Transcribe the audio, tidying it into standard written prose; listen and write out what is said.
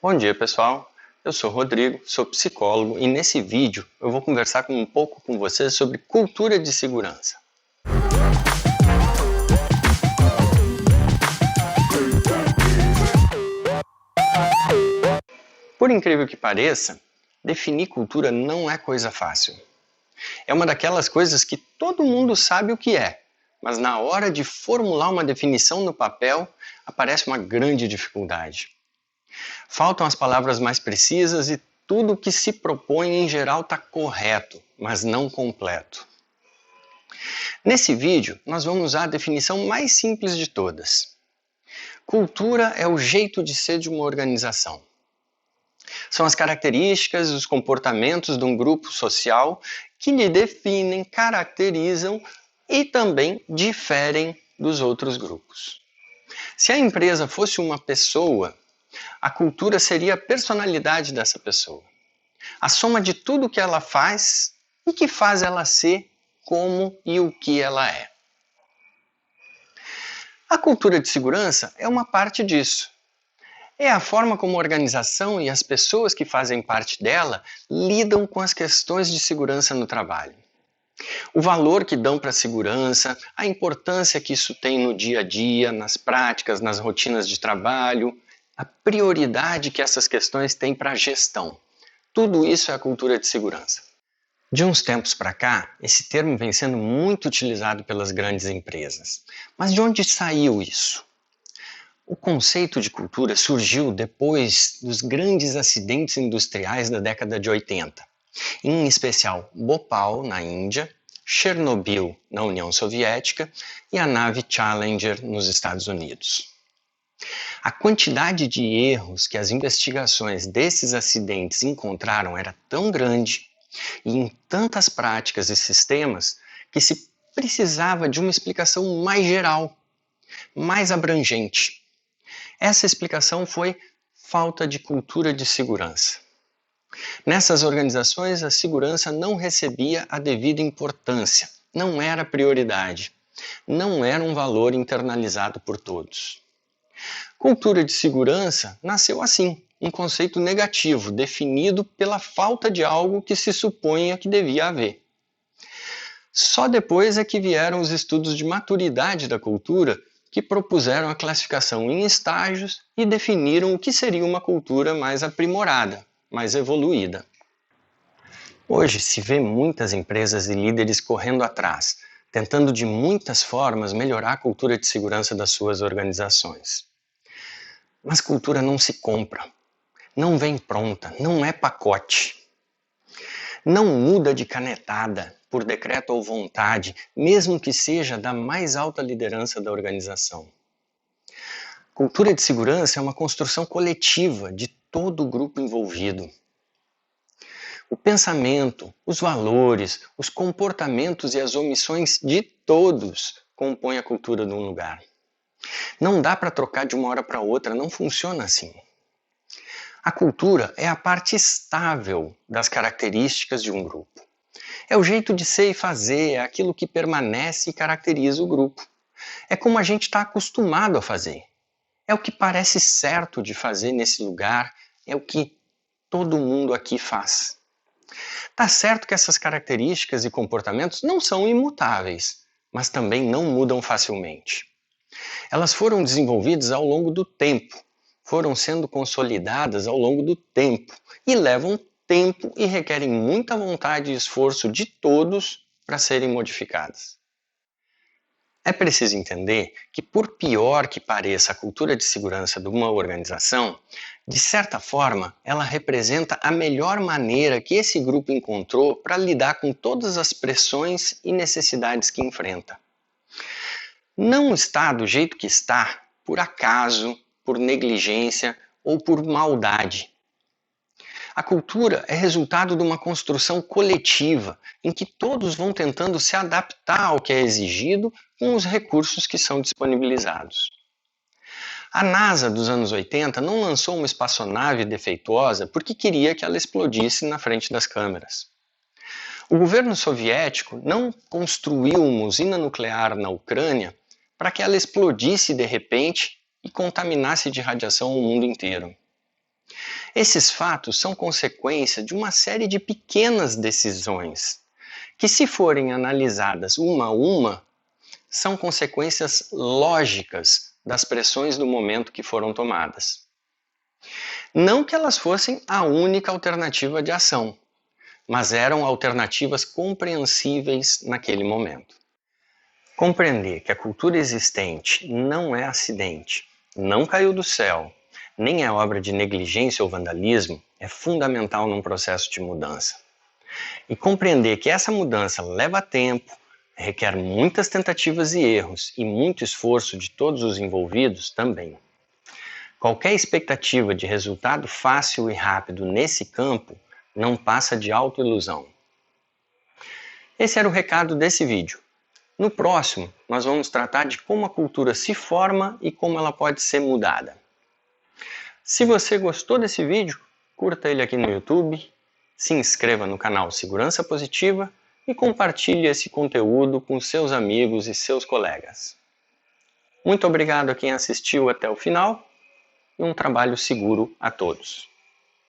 Bom dia, pessoal. Eu sou Rodrigo, sou psicólogo e nesse vídeo eu vou conversar um pouco com vocês sobre cultura de segurança. Por incrível que pareça, definir cultura não é coisa fácil. É uma daquelas coisas que todo mundo sabe o que é, mas na hora de formular uma definição no papel, aparece uma grande dificuldade. Faltam as palavras mais precisas e tudo o que se propõe em geral está correto, mas não completo. Nesse vídeo, nós vamos usar a definição mais simples de todas. Cultura é o jeito de ser de uma organização. São as características e os comportamentos de um grupo social que lhe definem, caracterizam e também diferem dos outros grupos. Se a empresa fosse uma pessoa, a cultura seria a personalidade dessa pessoa. A soma de tudo que ela faz e que faz ela ser como e o que ela é. A cultura de segurança é uma parte disso. É a forma como a organização e as pessoas que fazem parte dela lidam com as questões de segurança no trabalho. O valor que dão para a segurança, a importância que isso tem no dia a dia, nas práticas, nas rotinas de trabalho, a prioridade que essas questões têm para a gestão. Tudo isso é a cultura de segurança. De uns tempos para cá, esse termo vem sendo muito utilizado pelas grandes empresas. Mas de onde saiu isso? O conceito de cultura surgiu depois dos grandes acidentes industriais da década de 80, em especial Bhopal, na Índia, Chernobyl, na União Soviética e a nave Challenger, nos Estados Unidos. A quantidade de erros que as investigações desses acidentes encontraram era tão grande e em tantas práticas e sistemas que se precisava de uma explicação mais geral, mais abrangente. Essa explicação foi falta de cultura de segurança. Nessas organizações, a segurança não recebia a devida importância, não era prioridade, não era um valor internalizado por todos. Cultura de segurança nasceu assim, um conceito negativo, definido pela falta de algo que se supunha que devia haver. Só depois é que vieram os estudos de maturidade da cultura, que propuseram a classificação em estágios e definiram o que seria uma cultura mais aprimorada, mais evoluída. Hoje se vê muitas empresas e líderes correndo atrás, tentando de muitas formas melhorar a cultura de segurança das suas organizações. Mas cultura não se compra, não vem pronta, não é pacote. Não muda de canetada, por decreto ou vontade, mesmo que seja da mais alta liderança da organização. Cultura de segurança é uma construção coletiva de todo o grupo envolvido. O pensamento, os valores, os comportamentos e as omissões de todos compõem a cultura de um lugar. Não dá para trocar de uma hora para outra, não funciona assim. A cultura é a parte estável das características de um grupo. É o jeito de ser e fazer, é aquilo que permanece e caracteriza o grupo. É como a gente está acostumado a fazer. É o que parece certo de fazer nesse lugar, é o que todo mundo aqui faz. Tá certo que essas características e comportamentos não são imutáveis, mas também não mudam facilmente. Elas foram desenvolvidas ao longo do tempo, foram sendo consolidadas ao longo do tempo e levam tempo e requerem muita vontade e esforço de todos para serem modificadas. É preciso entender que, por pior que pareça a cultura de segurança de uma organização, de certa forma, ela representa a melhor maneira que esse grupo encontrou para lidar com todas as pressões e necessidades que enfrenta. Não está do jeito que está por acaso, por negligência ou por maldade. A cultura é resultado de uma construção coletiva, em que todos vão tentando se adaptar ao que é exigido com os recursos que são disponibilizados. A NASA dos anos 80 não lançou uma espaçonave defeituosa porque queria que ela explodisse na frente das câmeras. O governo soviético não construiu uma usina nuclear na Ucrânia para que ela explodisse de repente e contaminasse de radiação o mundo inteiro. Esses fatos são consequência de uma série de pequenas decisões, que, se forem analisadas uma a uma, são consequências lógicas das pressões do momento que foram tomadas. Não que elas fossem a única alternativa de ação, mas eram alternativas compreensíveis naquele momento. Compreender que a cultura existente não é acidente, não caiu do céu, nem é obra de negligência ou vandalismo, é fundamental num processo de mudança. E compreender que essa mudança leva tempo, requer muitas tentativas e erros e muito esforço de todos os envolvidos também. Qualquer expectativa de resultado fácil e rápido nesse campo não passa de autoilusão. Esse era o recado desse vídeo. No próximo, nós vamos tratar de como a cultura se forma e como ela pode ser mudada. Se você gostou desse vídeo, curta ele aqui no YouTube, se inscreva no canal Segurança Positiva e compartilhe esse conteúdo com seus amigos e seus colegas. Muito obrigado a quem assistiu até o final e um trabalho seguro a todos.